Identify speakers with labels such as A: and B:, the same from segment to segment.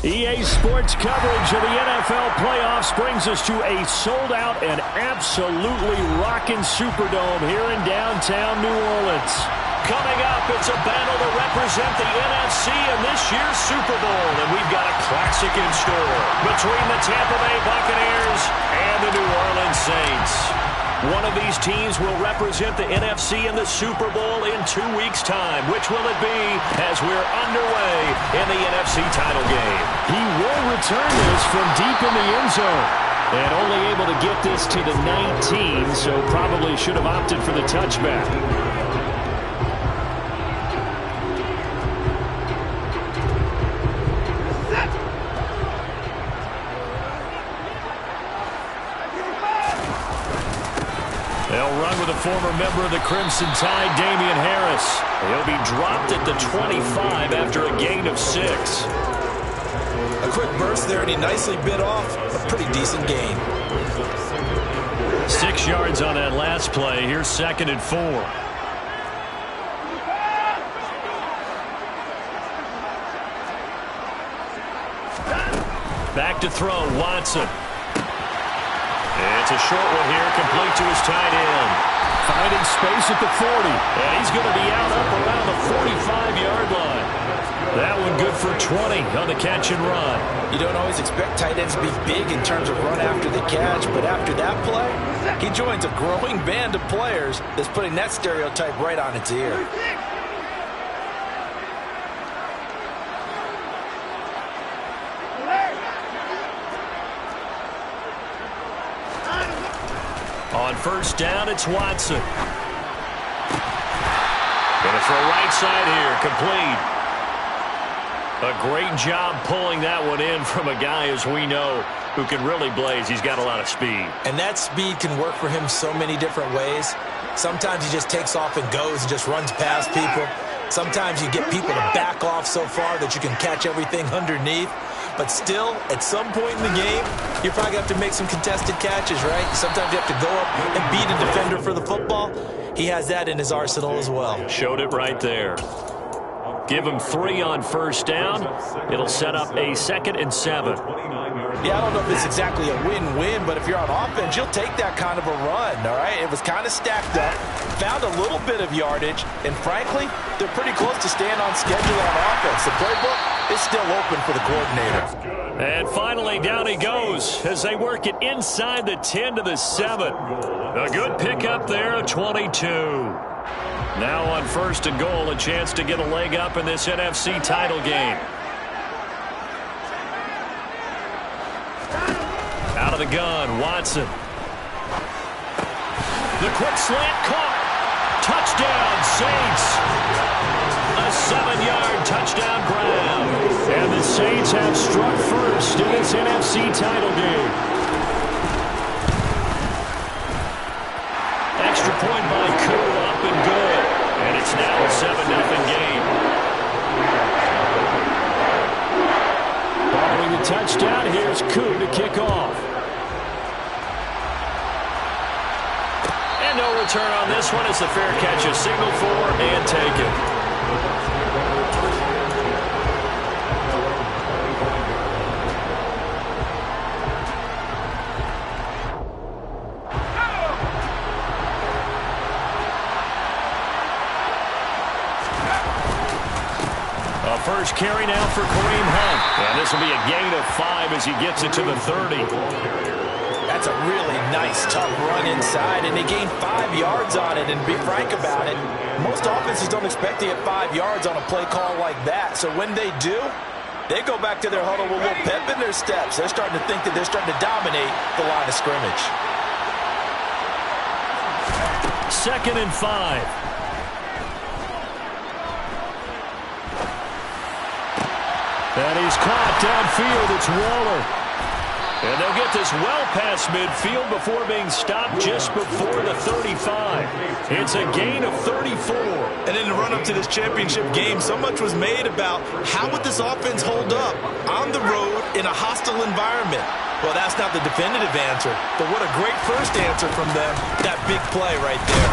A: EA Sports coverage of the NFL playoffs brings us to a sold-out and absolutely rocking Superdome here in downtown New Orleans. Coming up, it's a battle to represent the NFC in this year's Super Bowl, and we've got a classic in store between the Tampa Bay Buccaneers and the New Orleans Saints. One of these teams will represent the NFC in the Super Bowl in 2 weeks' time. Which will it be as we're underway in the NFC title game? He will return this from deep in the end zone. And only able to get this to the 19, so probably should have opted for the touchback. They'll run with a former member of the Crimson Tide, Damian Harris. He'll be dropped at the 25 after a gain of 6.
B: A quick burst there, and he nicely bit off a pretty decent gain.
A: 6 yards on that last play. Here's 2nd and 4. Back to throw, Watson. It's a short one here, complete to his tight end. Finding space at the 40. And he's going to be out up around the 45-yard line. That one good for 20 on the catch and run.
B: You don't always expect tight ends to be big in terms of run after the catch, but after that play, he joins a growing band of players that's putting that stereotype right on its ear.
A: On first down, it's Watson. Gonna throw right side here, complete. A great job pulling that one in from a guy, as we know, who can really blaze. He's got a lot of speed.
B: And that speed can work for him so many different ways. Sometimes he just takes off and goes and just runs past people. Sometimes you get people to back off so far that you can catch everything underneath. But still, at some point in the game, you're probably going to have to make some contested catches, right? Sometimes you have to go up and beat a defender for the football. He has that in his arsenal as well.
A: Showed it right there. Give him 3 on first down. It'll set up a 2nd and 7.
B: Yeah, I don't know if it's exactly a win-win, but if you're on offense, you'll take that kind of a run, all right? It was kind of stacked up, found a little bit of yardage, and frankly, they're pretty close to staying on schedule on offense. The playbook is still open for the coordinator.
A: And finally, down he goes as they work it inside the 10 to the 7. A good pickup there, a 22. Now on first and goal, a chance to get a leg up in this NFC title game. Out of the gun, Watson. The quick slant caught. Touchdown, Saints. A 7-yard touchdown grab. And the Saints have struck first in this NFC title game. Extra point by Koo, up and good. And it's now a 7-0 game. Following the touchdown, here's Koo to kick off. And no return on this one. It's a fair catch, a signal for and taken. First carry now for Kareem Hunt. And this will be a gain of 5 as he gets it to the 30.
B: That's a really nice, tough run inside, and they gained 5 yards on it. And to be frank about it, most offenses don't expect to get 5 yards on a play call like that. So when they do, they go back to their huddle with a little pep in their steps. They're starting to think that they're starting to dominate the line of scrimmage.
A: 2nd and 5. And he's caught downfield. It's Waller. And they'll get this well past midfield before being stopped just before the 35. It's a gain of 34.
B: And in the run-up to this championship game, so much was made about how would this offense hold up on the road in a hostile environment. Well, that's not the definitive answer, but what a great first answer from them. That big play right there.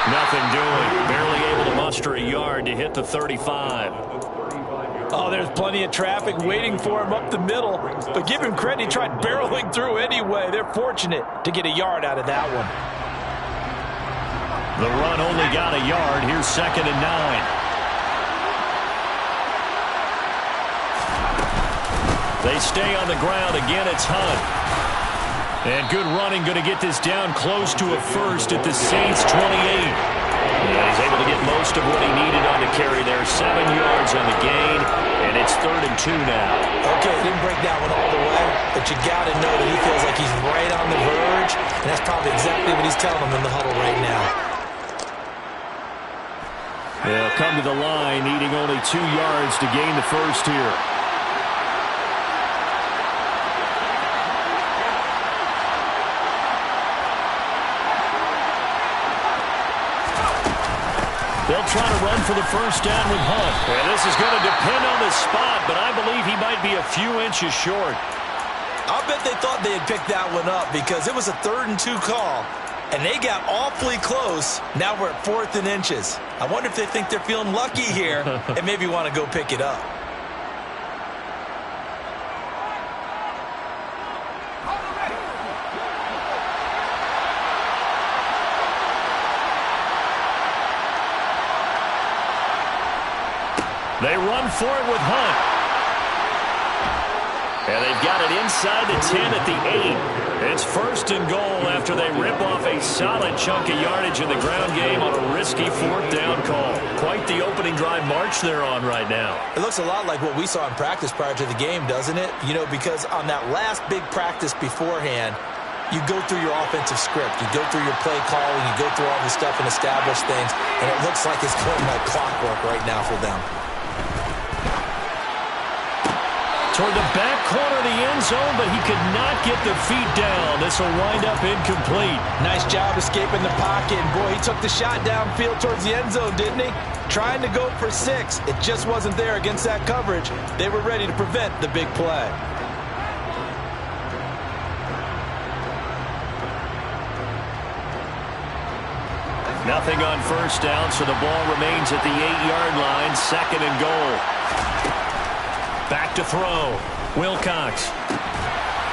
A: Nothing doing. Barely able to muster a yard to hit the 35.
B: Oh, there's plenty of traffic waiting for him up the middle. But give him credit, he tried barreling through anyway. They're fortunate to get a yard out of that one.
A: The run only got a yard. Here's 2nd and 9. They stay on the ground. Again, it's Hunt. And good running, going to get this down close to a first at the Saints' 28. And he's able to get most of what he needed on the carry there. 7 yards on the gain, and it's 3rd and 2 now.
B: Okay, didn't break that one all the way, but you got to know that he feels like he's right on the verge, and that's probably exactly what he's telling them in the huddle right now.
A: They'll come to the line, needing only 2 yards to gain the first here. They'll try to run for the first down with Hunt. And this is going to depend on the spot, but I believe he might be a few inches short.
B: I'll bet they thought they had picked that one up because it was a 3rd and 2 call, and they got awfully close. Now we're at 4th and inches. I wonder if they think they're feeling lucky here and maybe want to go pick it up.
A: They run for it with Hunt. And they've got it inside the 10 at the 8. It's 1st and goal after they rip off a solid chunk of yardage in the ground game on a risky 4th down call. Quite the opening drive march they're on right now.
B: It looks a lot like what we saw in practice prior to the game, doesn't it? You know, because on that last big practice beforehand, you go through your offensive script. You go through your play calling. You go through all the stuff and establish things. And it looks like it's going like clockwork right now for them.
A: Toward the back corner of the end zone, but he could not get the feet down. This will wind up incomplete.
B: Nice job escaping the pocket. And boy, he took the shot downfield towards the end zone, didn't he? Trying to go for 6. It just wasn't there against that coverage. They were ready to prevent the big play.
A: Nothing on first down, so the ball remains at the 8-yard line. 2nd and goal. Back to throw. Wilcox.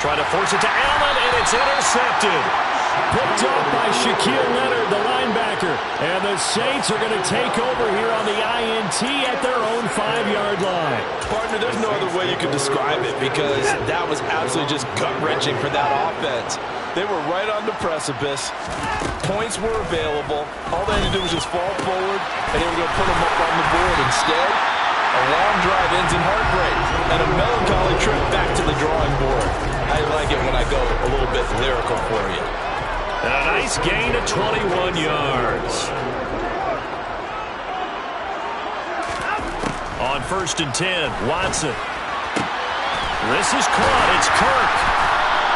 A: Trying to force it to Allen, and it's intercepted. Picked up by Shaquille Leonard, the linebacker. And the Saints are going to take over here on the INT at their own 5-yard line.
B: Partner, there's no other way you could describe it because that was absolutely just gut-wrenching for that offense. They were right on the precipice. Points were available. All they had to do was just fall forward, and they were going to put them up on the board. Instead, a long drive ends in heartbreak and a melancholy trip back to the drawing board. I like it when I go a little bit lyrical for you.
A: And a nice gain of 21 yards. On 1st and 10, Watson. This is caught. It's Kirk.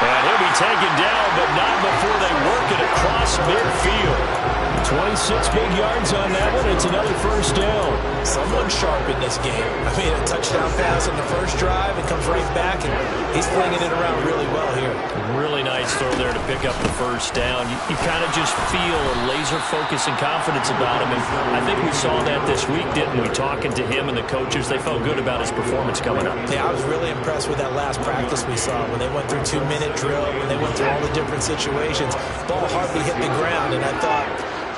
A: And he'll be taken down, but not before they work it across midfield. 26 big yards on that one. It's another first down.
B: Someone sharp in this game. I mean, a touchdown pass on the first drive. It comes right back, and he's flinging it around really well here.
A: Really nice throw there to pick up the first down. You kind of just feel a laser focus and confidence about him. And I think we saw that this week, didn't we? Talking to him and the coaches, they felt good about his performance coming up.
B: Yeah, I was really impressed with that last practice we saw when they went through 2-minute drill, when they went through all the different situations. Ball hardly hit the ground, and I thought,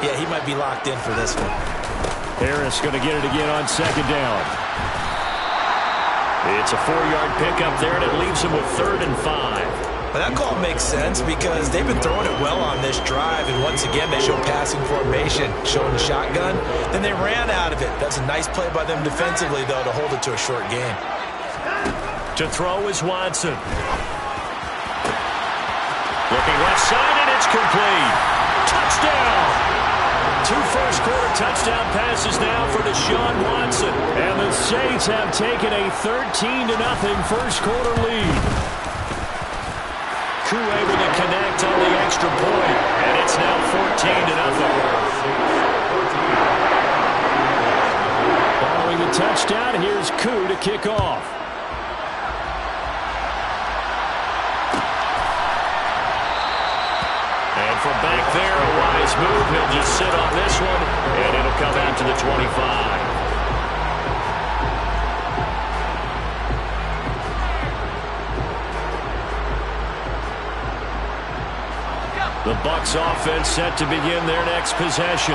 B: yeah, he might be locked in for this one.
A: Harris going to get it again on 2nd down. It's a 4-yard pickup there, and it leaves him with 3rd and 5.
B: But that call makes sense because they've been throwing it well on this drive, and once again, they show passing formation, showing the shotgun. Then they ran out of it. That's a nice play by them defensively, though, to hold it to a short game.
A: To throw is Watson. Looking left side, and it's complete. Touchdown! 2 first-quarter touchdown passes now for Deshaun Watson. And the Saints have taken a 13-0 first-quarter lead. Koo able to connect on the extra point, and it's now 14-0. Following the touchdown, here's Koo to kick off. And from back there, a wise move. He'll just sit on this one, and it'll come out to the 25. The Bucs offense set to begin their next possession.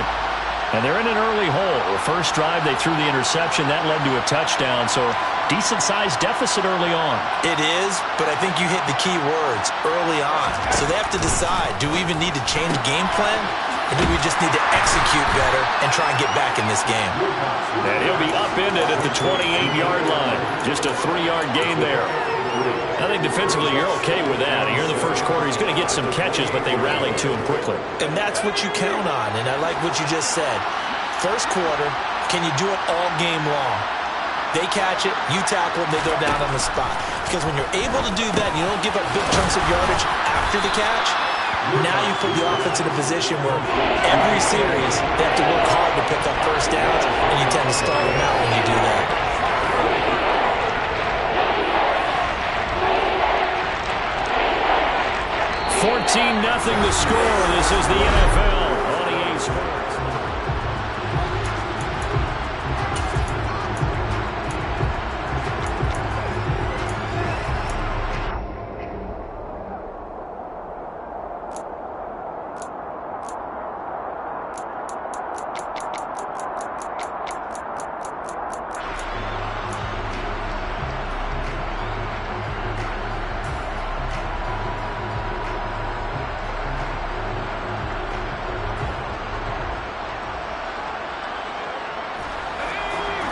A: And they're in an early hole. The first drive, they threw the interception. That led to a touchdown, so decent-sized deficit early on.
B: It is, but I think you hit the key words, early on. So they have to decide, do we even need to change game plan? Or do we just need to execute better and try and get back in this game?
A: And he'll be upended at the 28-yard line. Just a 3-yard gain there. I think defensively you're okay with that. Here in the first quarter, he's going to get some catches, but they rallied to him quickly.
B: And that's what you count on, and I like what you just said. First quarter, can you do it all game long? They catch it, you tackle them, they go down on the spot. Because when you're able to do that, you don't give up big chunks of yardage after the catch, now you put the offense in a position where every series they have to work hard to pick up first downs, and you tend to stall them out when you do that.
A: 14-0 the score. This is the NFL on EA Sports.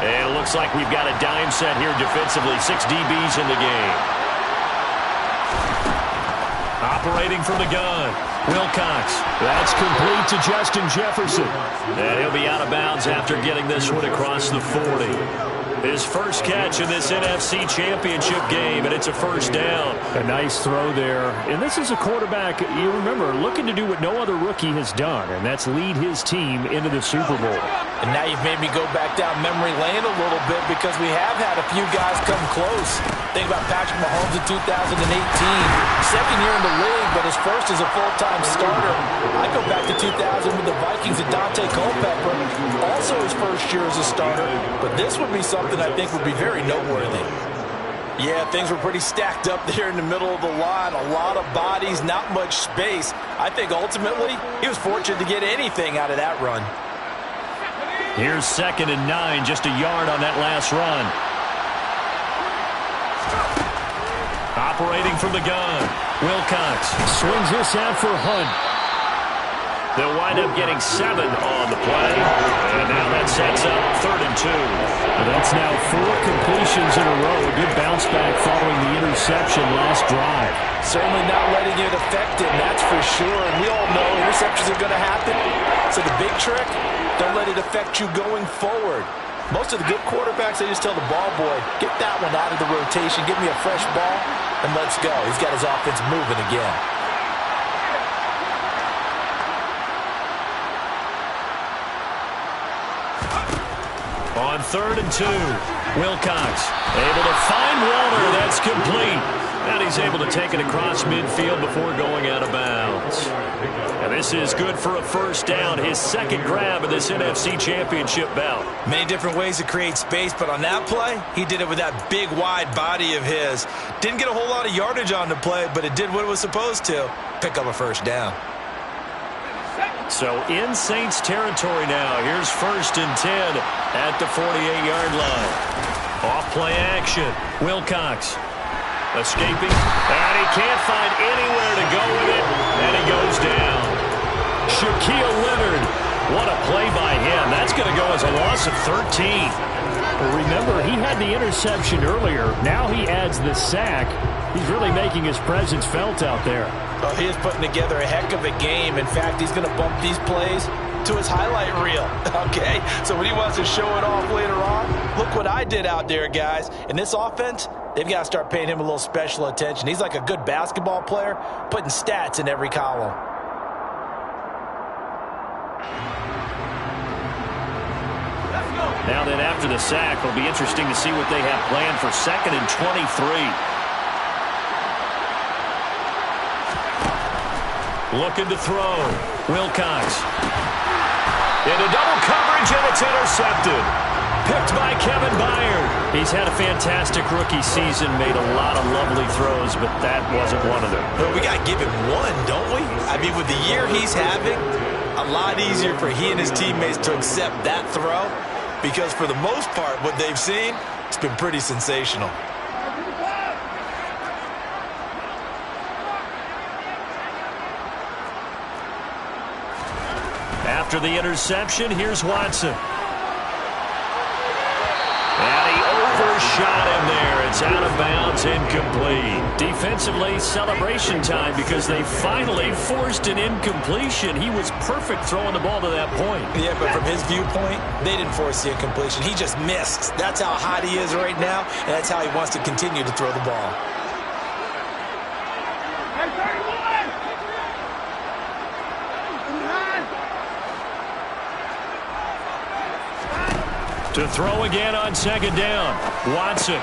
A: And it looks like we've got a dime set here defensively. 6 DBs in the game. Operating from the gun, Wilcox. That's complete to Justin Jefferson. And he'll be out of bounds after getting this one across the 40. His first catch in this NFC Championship game, and it's a first down. A nice throw there. And this is a quarterback, you remember, looking to do what no other rookie has done, and that's lead his team into the Super Bowl.
B: And now you've made me go back down memory lane a little bit because we have had a few guys come close. Think about Patrick Mahomes in 2018. Second year in the league, but his first as a full-time starter. I go back to 2000 with the Vikings and Dante Culpepper. Also his first year as a starter. But this would be something I think would be very noteworthy. Yeah, things were pretty stacked up there in the middle of the line. A lot of bodies, not much space. I think ultimately he was fortunate to get anything out of that run.
A: Here's 2nd and 9, just a yard on that last run. Operating from the gun, Wilcox swings this out for Hunt. They'll wind up getting 7 on the play. And now that sets up 3rd and 2.
C: Well, that's now 4 completions in a row. A good bounce back following the interception last drive.
B: Certainly not letting it affect him, that's for sure. And we all know interceptions are going to happen. So the big trick, don't let it affect you going forward. Most of the good quarterbacks, they just tell the ball boy, get that one out of the rotation, give me a fresh ball, and let's go. He's got his offense moving again.
A: On 3rd and 2, Wilcox able to find Walter. That's complete. And he's able to take it across midfield before going out of bounds. And this is good for a first down. His second grab of this NFC Championship bout.
B: Many different ways to create space, but on that play, he did it with that big, wide body of his. Didn't get a whole lot of yardage on the play, but it did what it was supposed to. Pick up a first down.
A: So in Saints territory now. Here's 1st and 10 at the 48-yard line. Off play action. Wilcox escaping. And he can't find anywhere to go with it. And he goes down. Shaquille Leonard. What a play by him. That's going to go as a loss of 13.
C: Well, remember, he had the interception earlier. Now he adds the sack. He's really making his presence felt out there.
B: Oh, he is putting together a heck of a game. In fact, he's going to bump these plays to his highlight reel. Okay, so when he wants to show it off later on, look what I did out there, guys. In this offense, they've got to start paying him a little special attention. He's like a good basketball player, putting stats in every column.
A: Now then, after the sack, it'll be interesting to see what they have planned for 2nd and 23. Looking to throw. Wilcox. Into double coverage, and it's intercepted. picked by Kevin Byard. He's had a fantastic rookie season, made a lot of lovely throws, but that wasn't one of them.
B: Well, we got to give him one, don't we? I mean, with the year he's having, a lot easier for he and his teammates to accept that throw, because for the most part, what they've seen, it's been pretty sensational.
A: After the interception, here's Watson. And he overshot him there. It's out of bounds, incomplete. Defensively, celebration time because they finally forced an incompletion. He was perfect throwing the ball to that point.
B: Yeah, but from his viewpoint, they didn't force the incompletion. He just missed. That's how hot he is right now, and that's how he wants to continue to throw the ball.
A: To throw again on second down. Watson.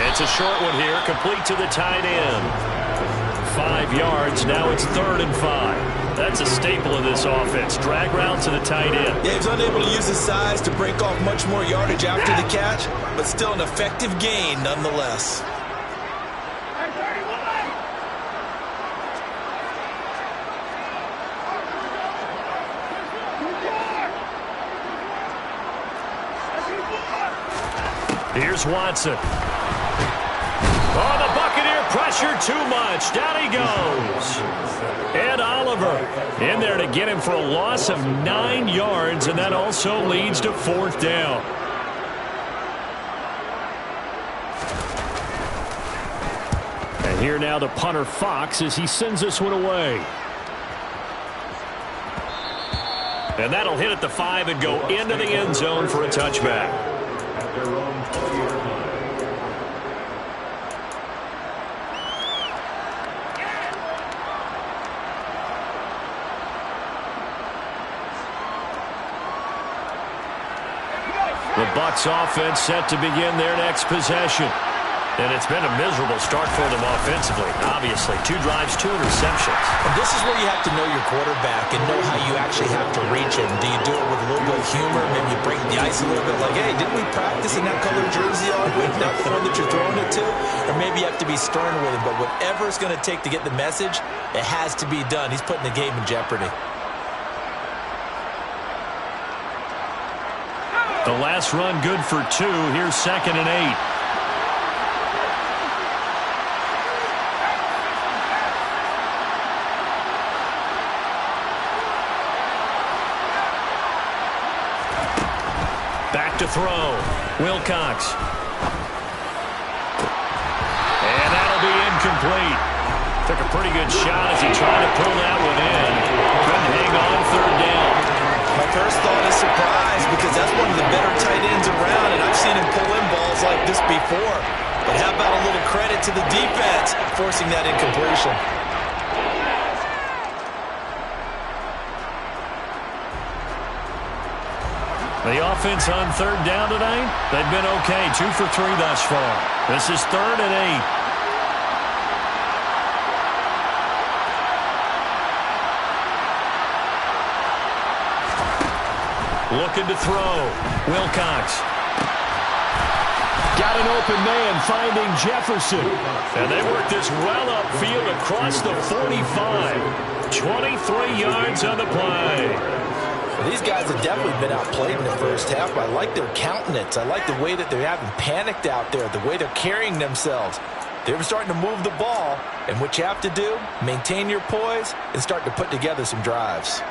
A: It's a short one here, complete to the tight end. 5 yards, now it's 3rd and 5. That's a staple of this offense. Drag route to the tight end.
B: Yeah, he's unable to use his size to break off much more yardage after the catch, but still an effective gain nonetheless.
A: Here's Watson. Oh, the Buccaneer pressure too much. Down he goes. Ed Oliver in there to get him for a loss of 9 yards, and that also leads to 4th down. And here now the punter Fox as he sends this one away. And that'll hit at the 5 and go into the end zone for a touchback. The Bucs offense set to begin their next possession. And it's been a miserable start for them offensively. Obviously, 2 drives, 2 interceptions.
B: And this is where you have to know your quarterback and know how you actually have to reach him. Do you do it with a little bit of humor? Maybe you break the ice a little bit like, hey, didn't we practice in that colored jersey all week? Not the one that you're throwing it to? Or maybe you have to be stern with him. But whatever it's going to take to get the message, it has to be done. He's putting the game in jeopardy.
A: The last run good for 2. Here's 2nd and 8. Back to throw. Wilcox. And that'll be incomplete. Took a pretty good shot as he tried to pull that one in. Couldn't hang on 3rd down.
B: My first thought is surprise because that's one of the better tight ends around, and I've seen him pull in balls like this before. But how about a little credit to the defense forcing that incompletion?
A: The offense on 3rd down tonight, they've been okay. 2 for 3 thus far. This is 3rd and 8. Looking to throw. Wilcox. Got an open man finding Jefferson. And they work this well upfield across the 45. 23 yards on the play.
B: These guys have definitely been outplayed in the first half, but I like their countenance. I like the way that they haven't panicked out there, the way they're carrying themselves. They're starting to move the ball, and what you have to do, maintain your poise and start to put together some drives.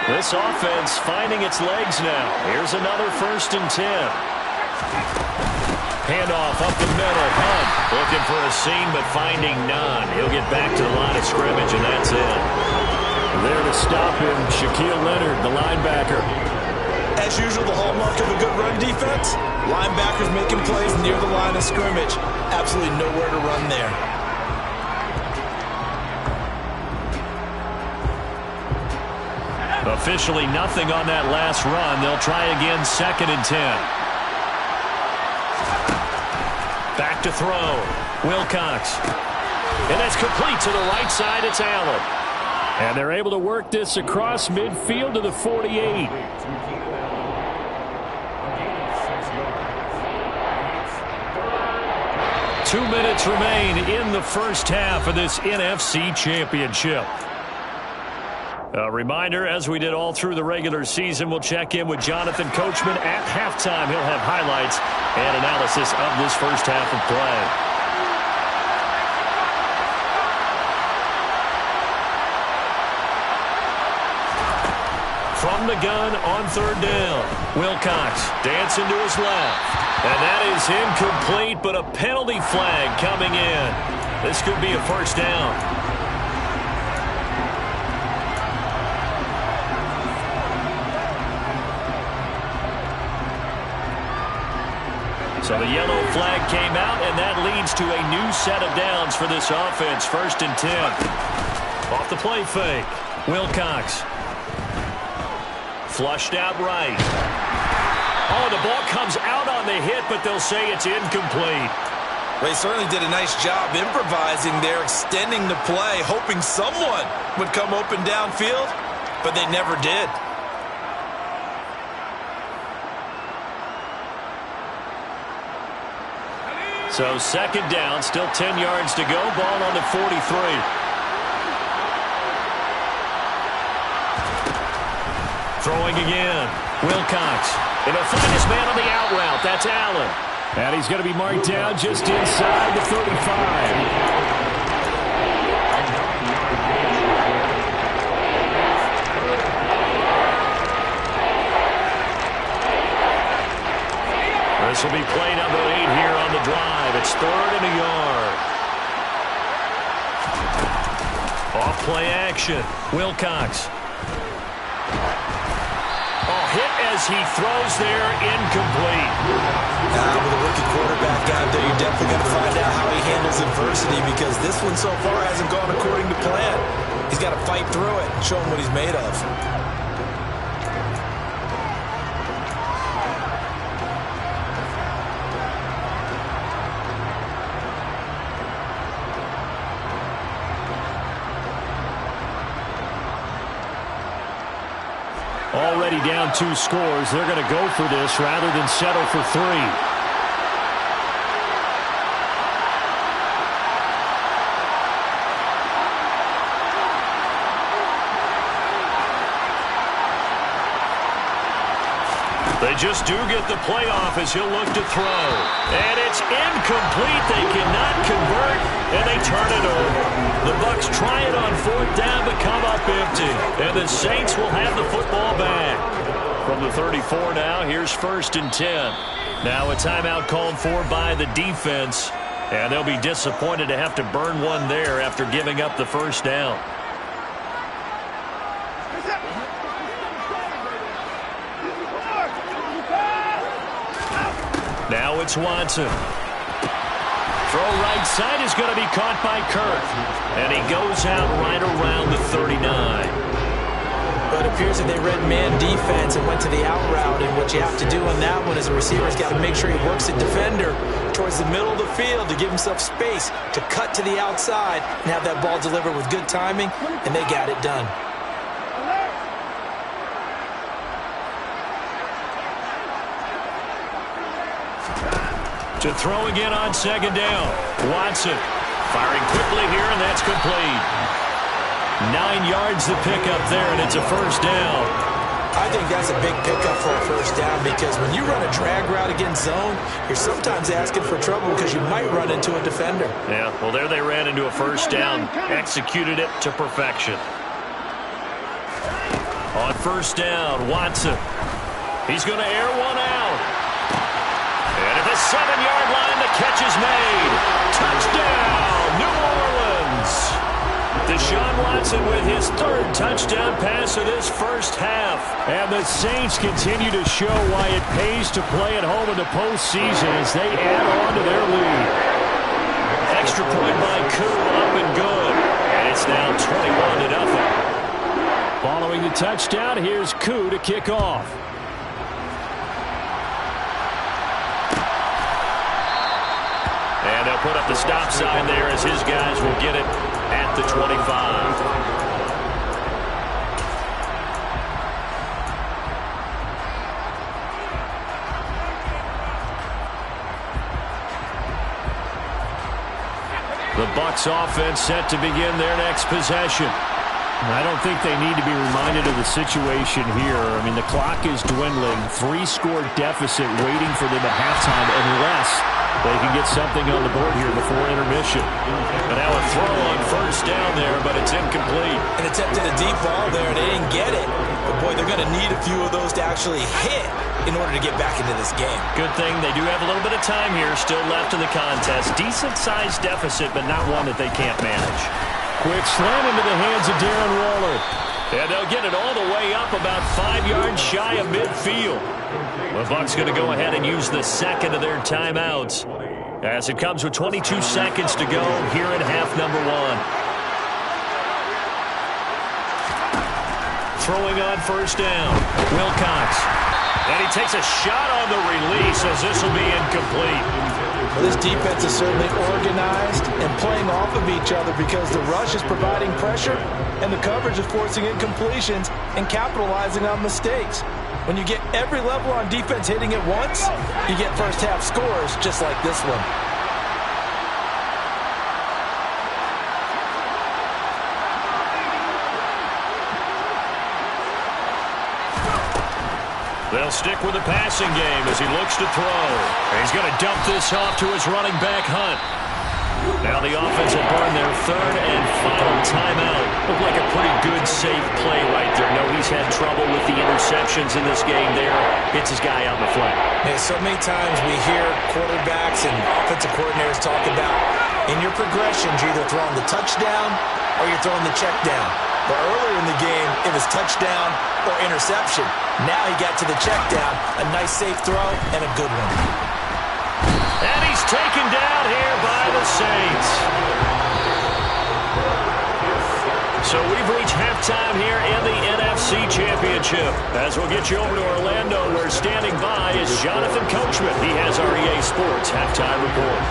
A: This offense finding its legs now. Here's another 1st and 10. Handoff up the middle. Hunt looking for a seam, but finding none. He'll get back to the line of scrimmage, and that's it. There to stop him, Shaquille Leonard, the linebacker.
B: As usual, the hallmark of a good run defense, linebackers making plays near the line of scrimmage. Absolutely nowhere to run there.
A: Officially nothing on that last run. They'll try again 2nd and 10. Back to throw. Wilcox. And that's complete to the right side. It's Allen. And they're able to work this across midfield to the 48. Two minutes remain in the first half of this NFC Championship. A reminder, as we did all through the regular season, we'll check in with Jonathan Coachman at halftime. He'll have highlights and analysis of this first half of play. From the gun on third down, Wilcox dancing to his left. And that is incomplete, but a penalty flag coming in. This could be a first down. So the yellow flag came out, and that leads to a new set of downs for this offense. 1st and 10. Off the play fake. Wilcox. Flushed out right. Oh, the ball comes out on the hit, but they'll say it's incomplete.
B: They certainly did a nice job improvising there, extending the play, hoping someone would come open downfield, but they never did.
A: So 2nd down, still 10 yards to go. Ball on the 43. Throwing again. Wilcox. And he'll find his man on the out route. That's Allen. And he's going to be marked down just inside the 35. This will be play number 8 here on the drive. It's 3rd and a yard. Off play action. Wilcox. Hit as he throws there, incomplete.
B: With a rookie quarterback out there, you're definitely going to find out how he handles adversity, because this one so far hasn't gone according to plan. He's got to fight through it and show him what he's made of.
A: Already down 2 scores. They're going to go for this rather than settle for 3. They just do get the playoff as he'll look to throw. And it's incomplete. They cannot convert, and they turn it over. The Bucs try it on 4th down, but come up empty. And the Saints will have the football back. From the 34 now, here's 1st and 10. Now a timeout called for by the defense. And they'll be disappointed to have to burn one there after giving up the first down. Now it's Watson. Throw right side is going to be caught by Kirk. And he goes out right around the 39.
B: But it appears that they read man defense and went to the out route. And what you have to do on that one is a receiver's got to make sure he works the defender towards the middle of the field to give himself space to cut to the outside and have that ball delivered with good timing, and they got it done.
A: To throw again on 2nd down. Watson firing quickly here, and that's complete. 9 yards to pick up there, and it's a first down.
B: I think that's a big pickup for a first down, because when you run a drag route against zone, you're sometimes asking for trouble because you might run into a defender.
A: Yeah, well, there they ran into a first down, executed it to perfection. On 1st down, Watson. He's going to air one out. And at the 7-yard line, the catch is made. Touchdown, New Orleans. Deshaun Watson with his 3rd touchdown pass of this first half. And the Saints continue to show why it pays to play at home in the postseason as they add on to their lead. Extra point by Koo, up and good. And it's now 21-0. Following the touchdown, here's Koo to kick off. And they'll put up the stop sign there as his guys will get it at the 25. Bucs offense set to begin their next possession.
C: I don't think they need to be reminded of the situation here. I mean, the clock is dwindling. 3-score deficit waiting for them at halftime unless they can get something on the board here before intermission.
A: And now a throw on first down there, but it's incomplete.
B: An attempt at a deep ball there. They didn't get it. But, boy, they're going to need a few of those to actually hit in order to get back into this game.
A: Good thing they do have a little bit of time here still left in the contest. Decent-sized deficit, but not one that they can't manage.
C: Quick slam into the hands of Darren Waller.
A: And they'll get it all the way up about 5 yards shy of midfield. The Bucs going to go ahead and use the second of their timeouts as it comes with 22 seconds to go here in half number 1. Throwing on first down, Wilcox. And he takes a shot on the release as this will be incomplete.
B: Well, this defense is certainly organized and playing off of each other because the rush is providing pressure and the coverage is forcing incompletions and capitalizing on mistakes. When you get every level on defense hitting at once, you get first half scores just like this one.
A: They'll stick with the passing game as he looks to throw. And he's going to dump this off to his running back, Hunt. Now the offense will burn their third and final timeout. Looked like a pretty good, safe play right there. No, he's had trouble with the interceptions in this game there. Hits his guy out in the flat.
B: Yeah, so many times we hear quarterbacks and offensive coordinators talk about in your progressions, you're either throwing the touchdown or you're throwing the check down. But earlier in the game, it was touchdown or interception. Now he got to the check down. A nice safe throw and a good one.
A: And he's taken down here by the Saints. So we've reached halftime here in the NFC Championship. As we'll get you over to Orlando, where standing by is Jonathan Coachman. He has our EA Sports halftime report.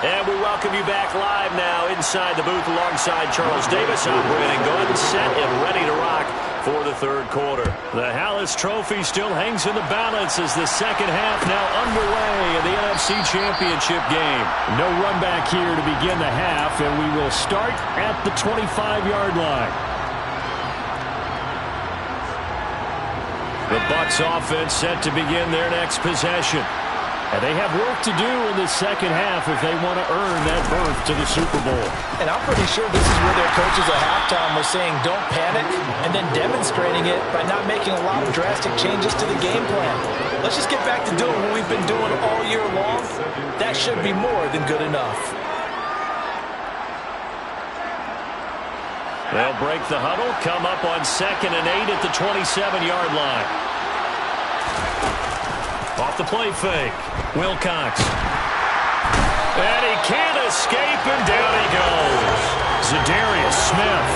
A: And we welcome you back live now inside the booth alongside Charles Davis. I'm Brandon Gaudin, set and ready to rock for the third quarter. The Hallis Trophy still hangs in the balance as the second half now underway in the NFC Championship game.
C: No run back here to begin the half, and we will start at the 25-yard line.
A: The Bucs offense set to begin their next possession.
C: And they have work to do in the second half if they want to earn that berth to the Super Bowl.
B: And I'm pretty sure this is where their coaches at halftime were saying don't panic and then demonstrating it by not making a lot of drastic changes to the game plan. Let's just get back to doing what we've been doing all year long. That should be more than good enough.
A: They'll break the huddle, come up on 2nd and 8 at the 27-yard line. Off the play fake, Wilcox. And he can't escape, and down he goes. Za'Darius Smith.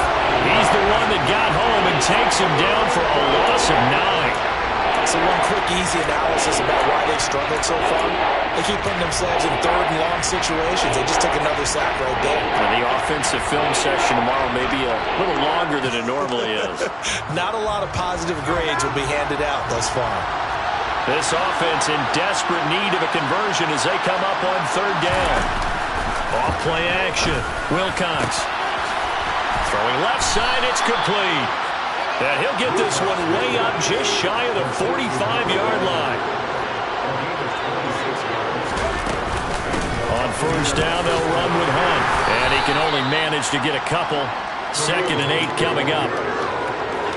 A: He's the one that got home and takes him down for a loss of 9.
B: So one quick, easy analysis about why they've struggled so far. They keep putting themselves in third and long situations. They just took another sack right there.
A: And the offensive film session tomorrow may be a little longer than it normally is.
B: Not a lot of positive grades will be handed out thus far.
A: This offense in desperate need of a conversion as they come up on 3rd down. Off play action, Wilcox. Throwing left side, it's complete. And he'll get this one way up just shy of the 45-yard line. On 1st down, they'll run with Hunt. And he can only manage to get a couple. 2nd and 8 coming up.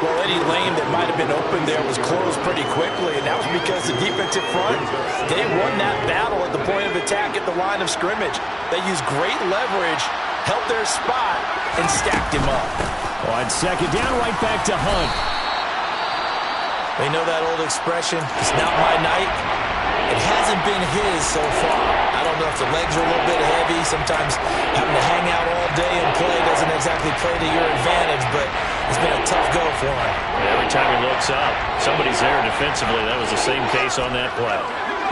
B: Well, any lane that might have been open there was closed pretty quickly, and that was because the defensive front, they won that battle at the point of attack at the line of scrimmage. They used great leverage, held their spot, and stacked him up.
C: On 2nd down, right back to Hunt.
B: They know that old expression, it's not my night. It hasn't been his so far. I don't know if the legs are a little bit heavy. Sometimes having to hang out all day and play doesn't exactly play to your advantage, but it's been a tough go for him.
A: Every time he looks up, somebody's there defensively. That was the same case on that play.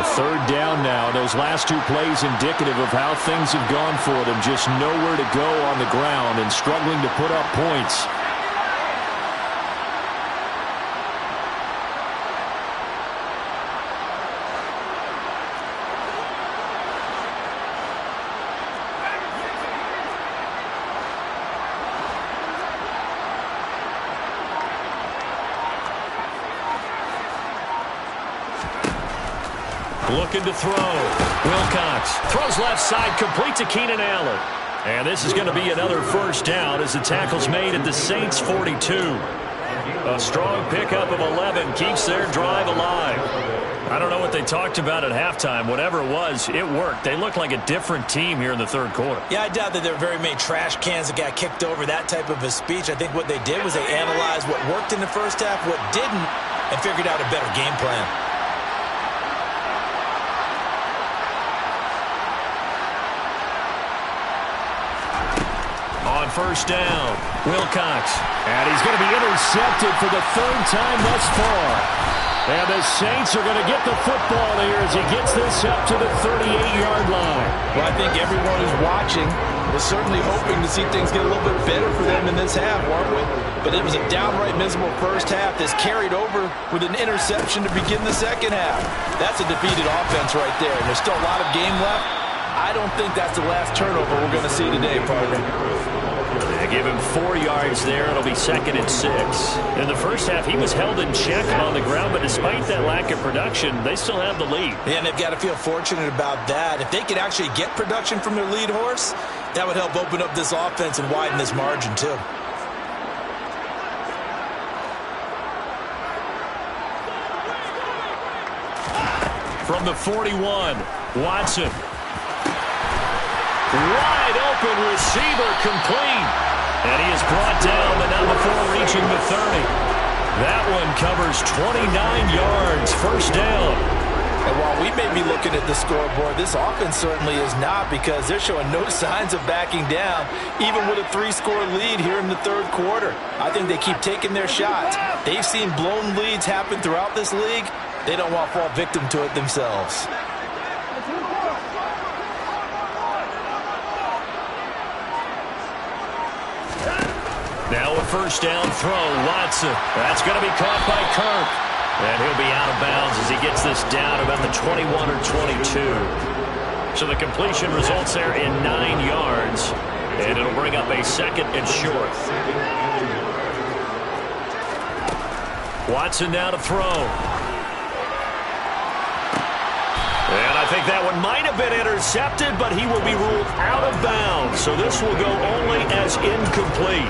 A: Third down now. Those last two plays indicative of how things have gone for them. Just nowhere to go on the ground and struggling to put up points. Looking to throw. Wilcox throws left side, complete to Keenan Allen. And this is going to be another first down as the tackle's made at the Saints 42. A strong pickup of 11 keeps their drive alive. I don't know what they talked about at halftime. Whatever it was, it worked. They look like a different team here in the third quarter.
B: Yeah, I doubt that there were very many trash cans that got kicked over, that type of a speech. I think what they did was they analyzed what worked in the first half, what didn't, and figured out a better game plan.
A: On first down, Wilcox. And he's going to be intercepted for the third time thus far. And the Saints are going to get the football here as he gets this up to the 38-yard line.
D: Well, I think everyone who's watching was certainly hoping to see things get a little bit better for them in this half, weren't we? But it was a downright miserable first half that's carried over with an interception to begin the second half. That's a defeated offense right there, and there's still a lot of game left. I don't think that's the last turnover we're going to see today, partner.
A: They give him 4 yards there. It'll be 2nd and 6. In the first half, he was held in check on the ground, but despite that lack of production, they still have the lead.
B: Yeah, and they've got to feel fortunate about that. If they could actually get production from their lead horse, that would help open up this offense and widen this margin, too.
A: From the 41, Watson. Wide open receiver, complete. And he is brought down, but not before reaching the 30. That one covers 29 yards, first down.
D: And while we may be looking at the scoreboard, this offense certainly is not, because they're showing no signs of backing down, even with a 3-score lead here in the third quarter. I think they keep taking their shots. They've seen blown leads happen throughout this league. They don't want to fall victim to it themselves.
A: Now a first down throw, Watson. That's going to be caught by Kirk. And he'll be out of bounds as he gets this down about the 21 or 22. So the completion results there in 9 yards. And it'll bring up a 2nd and short. Watson now to throw. And I think that one might have been intercepted, but he will be ruled out of bounds. So this will go only as incomplete.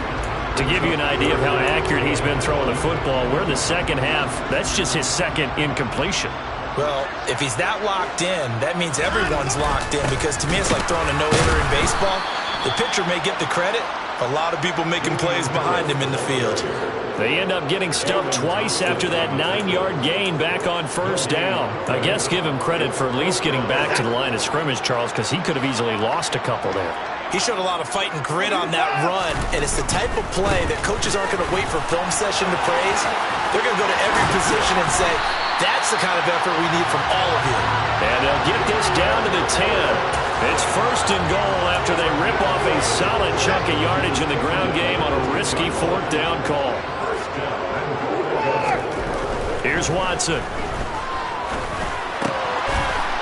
A: To give you an idea of how accurate he's been throwing the football, we're in the second half. That's just his 2nd incompletion.
B: Well, if he's that locked in, that means everyone's locked in, because to me it's like throwing a no-hitter in baseball. The pitcher may get the credit. A lot of people making plays behind him in the field.
A: They end up getting stumped twice after that 9-yard gain back on first down. I guess give him credit for at least getting back to the line of scrimmage, Charles, because he could have easily lost a couple there.
B: He showed a lot of fight and grit on that run, and it's the type of play that coaches aren't going to wait for film session to praise. They're going to go to every position and say, that's the kind of effort we need from all of you.
A: And they'll get this down to the 10. It's 1st and goal after they rip off a solid chunk of yardage in the ground game on a risky 4th down call. Here's Watson.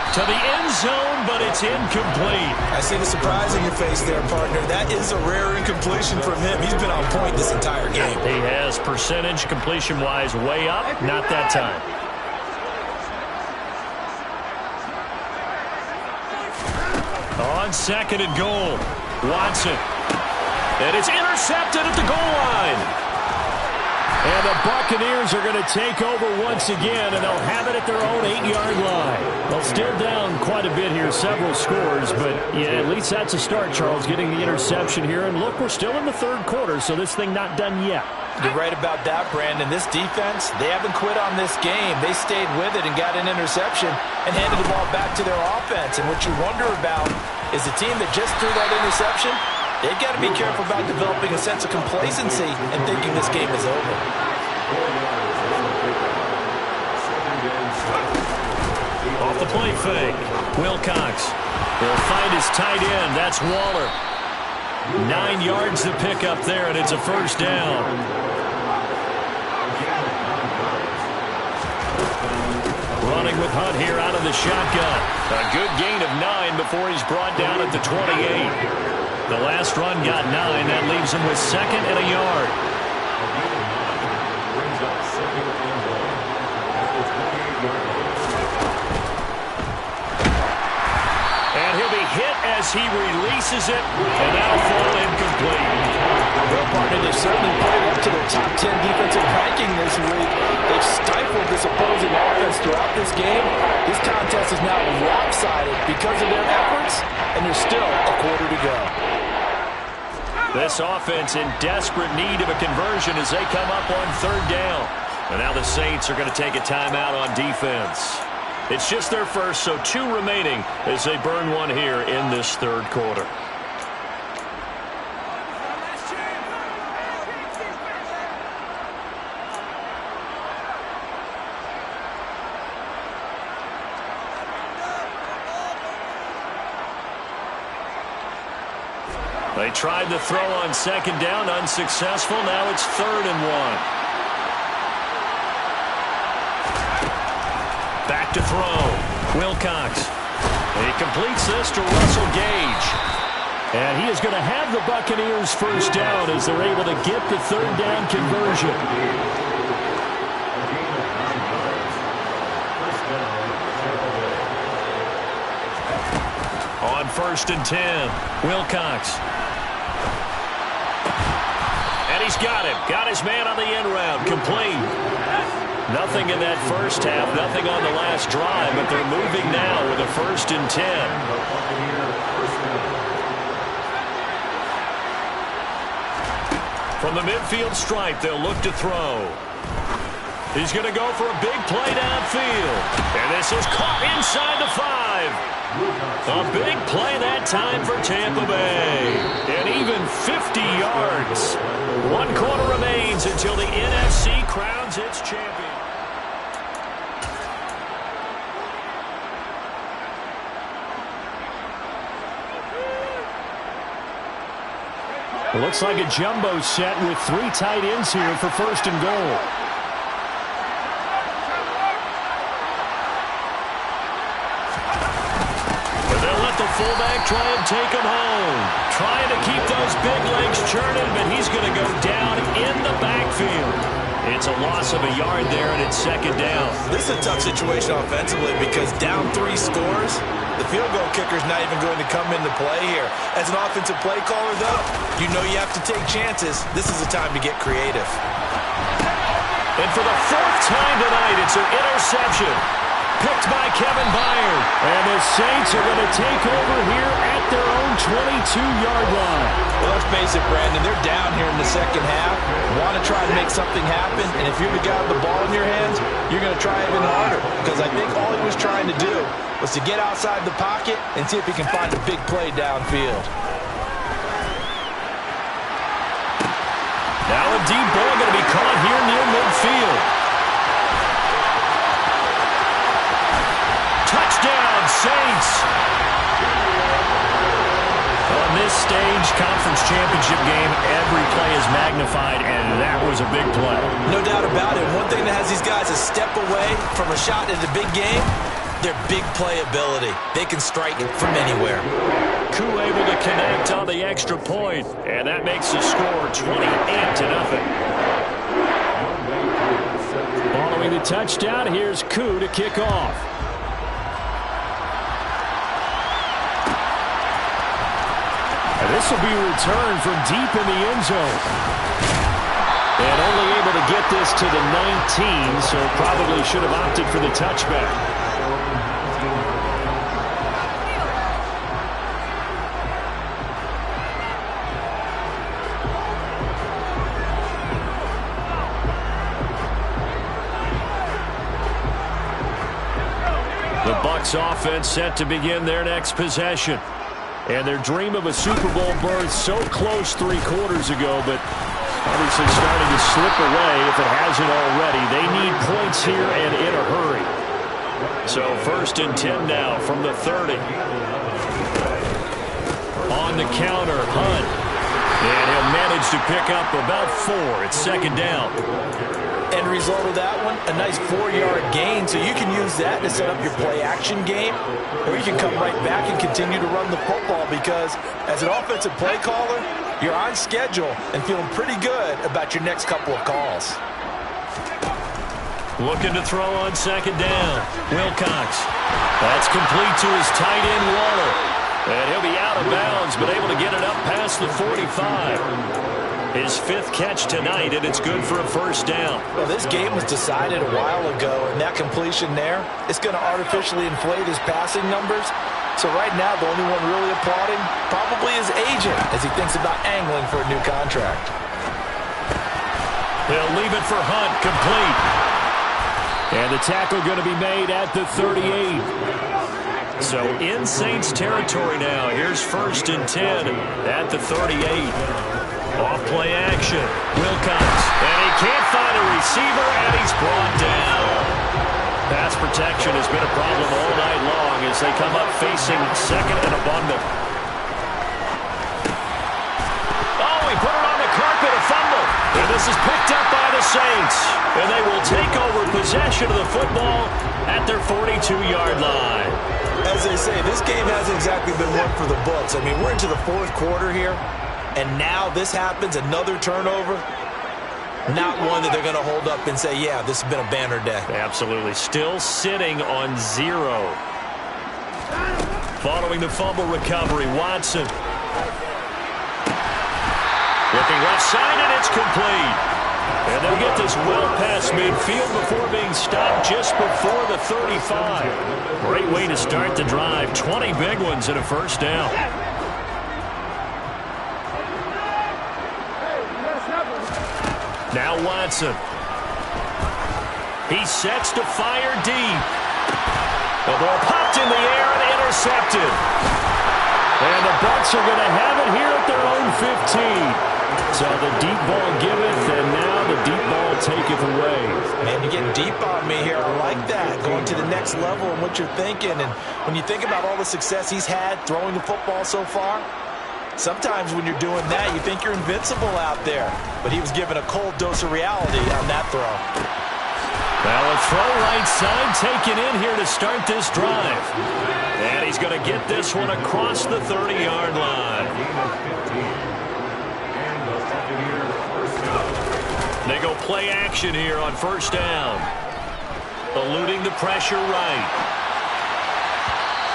A: To the end zone, but it's incomplete.
B: I see the surprise in your face there, partner. That is a rare incompletion from him. He's been on point this entire game.
A: He has percentage completion-wise way up. Not that time. On 2nd and goal, Watson. And it's intercepted at the goal line. And the Buccaneers are going to take over once again, and they'll have it at their own 8-yard line. Well, still down quite a bit here, several scores, but yeah, at least that's a start, Charles, getting the interception here. And look, we're still in the third quarter, so this thing not done yet.
D: You're right about that, Brandon. This defense, they haven't quit on this game. They stayed with it and got an interception and handed the ball back to their offense. And what you wonder about is the team that just threw that interception, they've got to be careful about developing a sense of complacency and thinking this game is over.
C: Off the play fake. Wilcox will find his tight end. That's Waller. 9 yards to pick up there, and it's a first down. Running with Hunt here out of the shotgun. A good gain of 9 before he's brought down at the 28. The last run got 9. That leaves him with 2nd and a yard. And he'll be hit as he releases it, and that'll fall incomplete.
D: Well, partner, they've certainly played up to their top 10 defensive ranking this week. They've stifled this opposing offense throughout this game. This contest is now lopsided because of their efforts, and there's still a quarter to go.
C: This offense in desperate need of a conversion as they come up on 3rd down. And now the Saints are going to take a timeout on defense. It's just their first, so 2 remaining as they burn one here in this 3rd quarter. They tried the throw on 2nd down, unsuccessful. Now it's 3rd and 1. Back to throw. Wilcox. He completes this to Russell Gage. And he is going to have the Buccaneers first down as they're able to get the 3rd down conversion. On 1st and 10, Wilcox. And he's got him. Got his man on the end round. Complete. Nothing in that first half. Nothing on the last drive. But they're moving now with a 1st and 10. From the midfield stripe, they'll look to throw. He's going to go for a big play downfield. And this is caught inside the 5. A big play that time for Tampa Bay. And even 50 yards. 1 quarter remains until the NFC crowns its champion. It looks like a jumbo set with 3 tight ends here for 1st and goal. Fullback try and take him home. Trying to keep those big legs churning, but he's going to go down in the backfield. It's a loss of a yard there, and it's 2nd down.
B: This is a tough situation offensively because down 3 scores, the field goal kicker's not even going to come into play here. As an offensive play caller, though, you know you have to take chances. This is the time to get creative.
C: And for the 4th time tonight, it's an interception. Picked by Kevin Byard. And the Saints are going to take over here at their own 22-yard line.
D: Well, let's face it, Brandon, they're down here in the 2nd half. Want to try to make something happen, and if you're the guy with the ball in your hands, you're going to try even harder. Because I think all he was trying to do was to get outside the pocket and see if he can find a big play downfield.
C: Now a deep ball going to be caught here near midfield. Touchdown, Saints. On this stage, conference championship game, every play is magnified, and that was a big play.
B: No doubt about it. One thing that has these guys a step away from a shot at the big game, their big play ability. They can strike from anywhere.
C: Koo able to connect on the extra point, and that makes the score 28-0. Following the touchdown, here's Koo to kick off. This will be returned from deep in the end zone. And only able to get this to the 19, so probably should have opted for the touchback. The Bucs offense set to begin their next possession. And their dream of a Super Bowl berth so close 3 quarters ago, but obviously starting to slip away if it hasn't already. They need points here and in a hurry.
A: So 1st and 10 now from the 30. On the counter, Hunt. And he'll manage to pick up about 4. It's 2nd down.
B: End result of that one, a nice 4-yard gain. So you can use that to set up your play-action game, or you can come right back and continue to run the football because as an offensive play caller, you're on schedule and feeling pretty good about your next couple of calls.
A: Looking to throw on 2nd down. Wilcox. That's complete to his tight end, Waller. And he'll be out of bounds, but able to get it up past the 45. His 5th catch tonight, and it's good for a 1st down.
B: Well, this game was decided a while ago, and that completion there, it's going to artificially inflate his passing numbers. So right now, the only one really applauding probably his agent as he thinks about angling for a new contract.
A: They'll leave it for Hunt, complete. And the tackle going to be made at the 38. So in Saints territory now. Here's 1st and 10 at the 38. Off play action. Wilcox. And he can't find a receiver, and he's brought down. Pass protection has been a problem all night long as they come up facing 2nd and abundant. Oh, he put it on the carpet, a fumble. And this is picked up by the Saints. And they will take over possession of the football at their 42-yard line.
B: As they say, this game hasn't exactly been one for the books. I mean, we're into the 4th quarter here, and now this happens, another turnover. Not one that they're going to hold up and say, yeah, this has been a banner day.
A: Absolutely. Still sitting on 0. Following the fumble recovery, Watson. Looking left side, and it's complete. And they'll get this well past midfield before being stopped just before the 35. Great way to start the drive. 20 big ones and a 1st down. Now Watson. He sets to fire deep. The ball popped in the air and intercepted. And the Bucs are going to have it here at their own 15. So the deep ball giveth, and now the deep ball taketh away.
B: Man, you're getting deep on me here. I like that. Going to the next level and what you're thinking. And when you think about all the success he's had throwing the football so far, sometimes when you're doing that, you think you're invincible out there. But he was given a cold dose of reality on that throw.
A: Well, a throw right side taken in here to start this drive. And he's going to get this one across the 30-yard line. They go play action here on 1st down. Eluding the pressure right.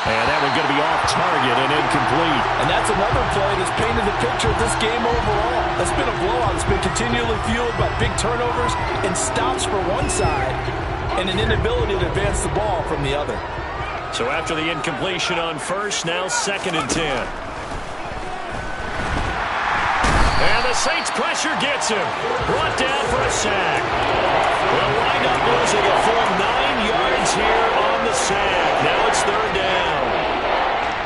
A: And that one's going to be off target and incomplete.
D: And that's another play that's painted the picture of this game overall. It's been a blowout. It's been continually fueled by big turnovers and stops for one side and an inability to advance the ball from the other.
A: So after the incompletion on 1st, now 2nd and 10. And the Saints pressure gets him. Brought down for a sack. They'll wind up losing a full 9 yards here on the sack. Now it's 3rd down.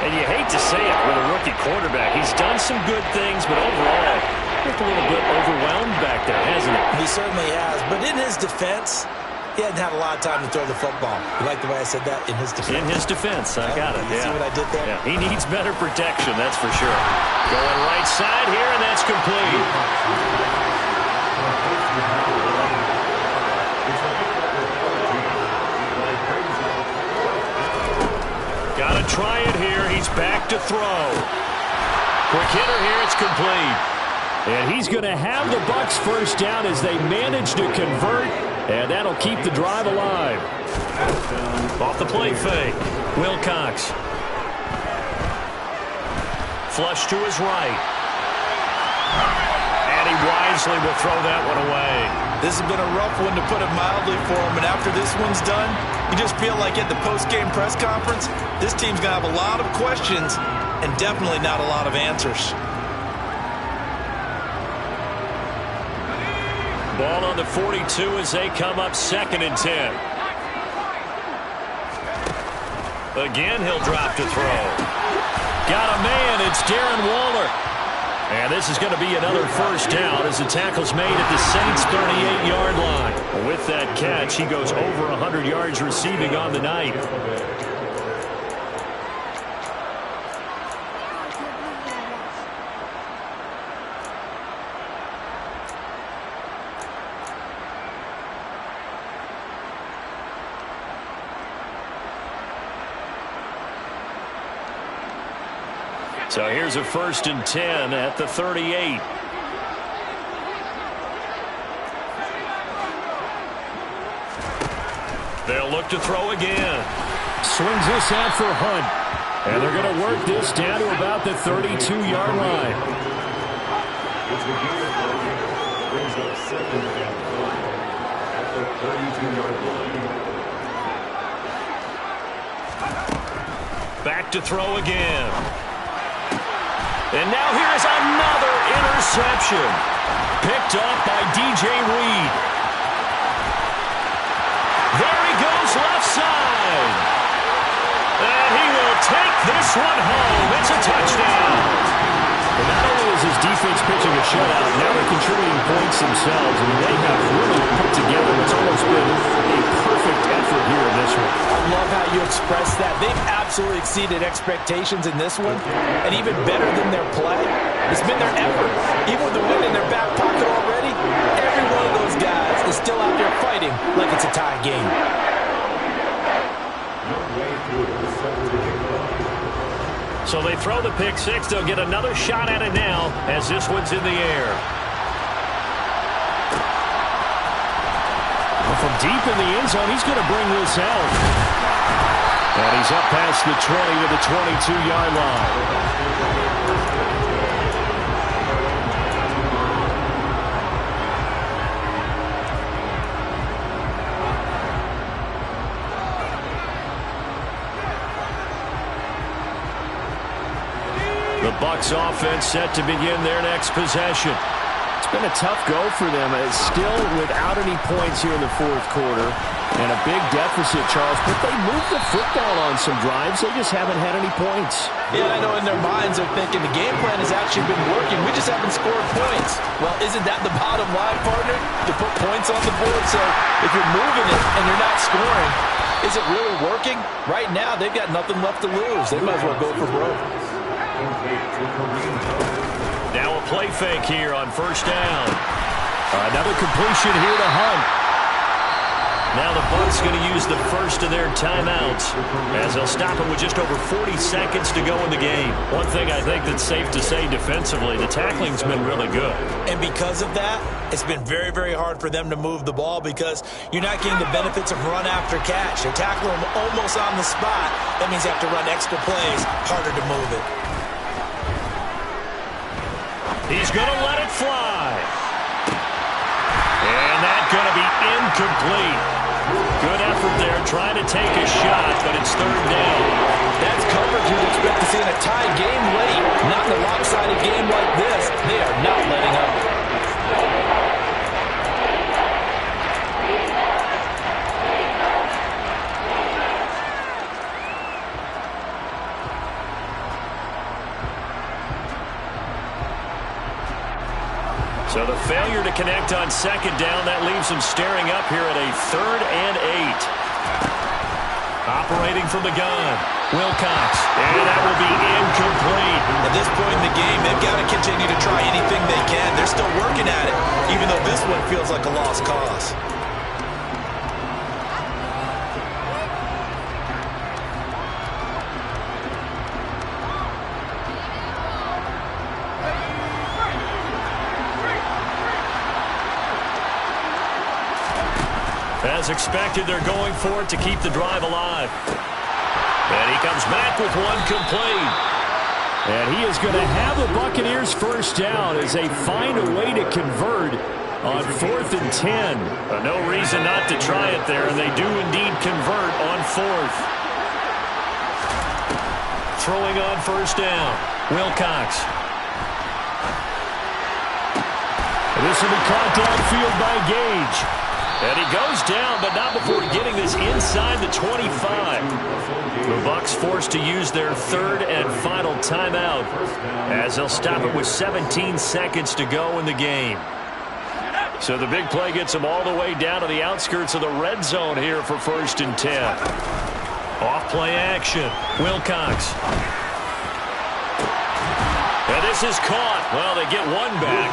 A: And you hate to say it with a rookie quarterback. He's done some good things, but overall, looked a little bit overwhelmed back there, hasn't he?
B: He certainly has. But in his defense, he hadn't had a lot of time to throw the football. You like the way I said that? In his defense.
A: In his defense. I got it.
B: You see what I did there?
A: Yeah. He needs better protection, that's for sure. Going right side here, and that's complete. Got to try it here. He's back to throw. Quick hitter here. It's complete. And he's going to have the Bucs 1st down as they manage to convert. And that'll keep the drive alive. Off the play fake. Wilcox. Flush to his right. And he wisely will throw that one away.
D: This has been a rough one, to put it mildly, for him. And after this one's done, you just feel like at the post-game press conference, this team's going to have a lot of questions and definitely not a lot of answers.
A: Ball on the 42 as they come up 2nd and 10. Again, he'll drop to throw. Got a man. It's Darren Waller. And this is going to be another first down as the tackle's made at the Saints' 38-yard line. With that catch, he goes over 100 yards receiving on the night. So here's a 1st and 10 at the 38. They'll look to throw again.
C: Swings this out for Hunt. And they're going to work this down to about the 32-yard line.
A: Back to throw again. And now here's another interception. Picked up by DJ Reed. There he goes left side. And he will take this one home. It's a touchdown. And not only is his defense pitching a shutout, now they're contributing points themselves. And they have really put together what's almost been a perfect effort here in this one.
B: I love how you express that. They've absolutely exceeded expectations in this one. And even better than their play, it's been their effort. Even with the win in their back pocket already, every one of those guys is still out there fighting like it's a tie game.
A: So they throw the pick six. They'll get another shot at it now as this one's in the air. Well, from deep in the end zone, he's going to bring this out. And he's up past the 20 to the 22-yard line. The Bucs offense set to begin their next possession.
C: It's been a tough go for them. It's still without any points here in the fourth quarter. And a big deficit, Charles. But they moved the football on some drives. They just haven't had any points.
B: Yeah, I know in their minds they're thinking the game plan has actually been working. We just haven't scored points. Well, isn't that the bottom line, partner? To put points on the board. So if you're moving it and you're not scoring, is it really working? Right now, they've got nothing left to lose. They might as well go for broke.
A: Now a play fake here on first down. Another completion here to Hunt. Now the Bucs going to use the first of their timeouts as they'll stop him with just over 40 seconds to go in the game. One thing I think that's safe to say defensively, the tackling's been really good.
B: And because of that, it's been very, very hard for them to move the ball because you're not getting the benefits of run after catch. They tackle him almost on the spot. That means you have to run extra plays, harder to move it.
A: He's going to let it fly. And that's going to be incomplete. Good effort there, trying to take a shot, but it's third down.
B: That's coverage you'd expect to see in a tie game late. Not in a lopsided game like this. They are not letting up.
A: So the failure to connect on second down, that leaves them staring up here at a 3rd and 8. Operating from the gun, Wilcox, and that will be incomplete.
B: At this point in the game, they've got to continue to try anything they can. They're still working at it, even though this one feels like a lost cause.
A: As expected, they're going for it to keep the drive alive. And he comes back with one complete.
C: And he is going to have the Buccaneers first down as they find a way to convert on 4th and 10.
A: No reason not to try it there, and they do indeed convert on 4th. Throwing on first down, Wilcox.
C: And this will be caught downfield by Gage.
A: And he goes down, but not before getting this inside the 25. The Bucks forced to use their third and final timeout as they'll stop it with 17 seconds to go in the game. So the big play gets them all the way down to the outskirts of the red zone here for 1st and 10. Off play action. Wilcox. And this is caught. Well, they get one back,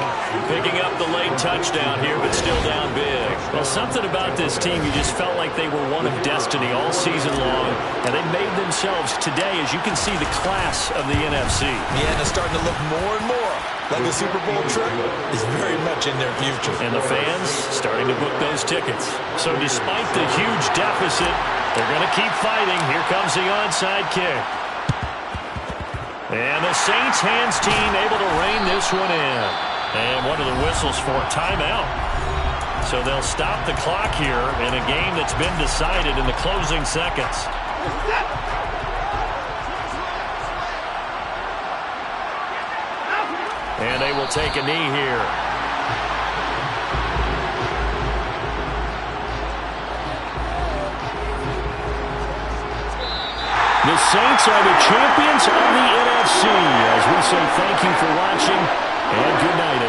A: picking up the late touchdown here, but still down big. Well, something about this team, you just felt like they were one of destiny all season long, and they made themselves today, as you can see, the class of the NFC.
B: Yeah, and it's starting to look more and more like the Super Bowl trip is very much in their future.
A: And the fans starting to book those tickets. So despite the huge deficit, they're going to keep fighting. Here comes the onside kick. And the Saints hands team able to rein this one in. And one of the whistles for a timeout. So they'll stop the clock here in a game that's been decided in the closing seconds. And they will take a knee here. The Saints are the champions of the NFC. As we say thank you for watching and good night,